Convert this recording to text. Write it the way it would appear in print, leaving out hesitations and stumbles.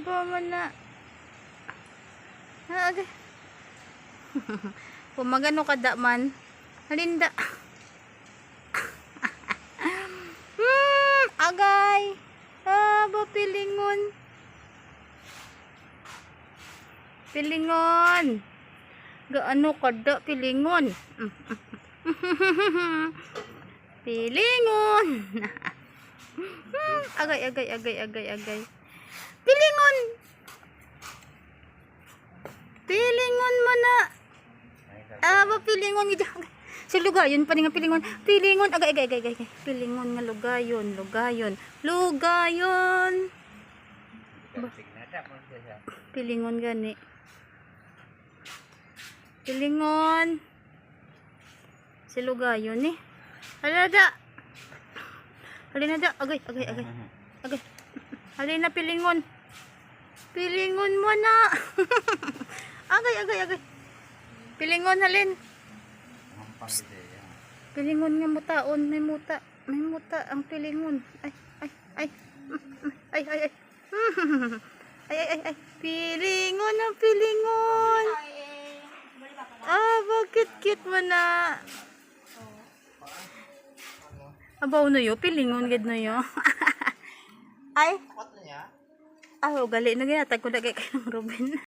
Aba man na. Okay. Pumagano kada man. Halinda. Agay. Aba pilingon. Pilingon. Gaano kada pilingon. Pilingon. Agay. Pilingon. Pilingon mo na. Aba pilingon ni si lugayon pa nga pilingon. Pilingon agay. Pilingon nga lugayon. Pilingon gani. Pilingon. Si lugayon ni. Halina da. Agay. Halina pilingon. Pilingon mo na. Agay. Pilingon halin. Pilingon nga mutaon. May muta ang pilingon. Ay. Pilingon ang pilingon. Bakit cute mo na? Abaw no yo, pilingon gid no yo. Ay. Gali na ginatag ko lagi kay ng Ruben.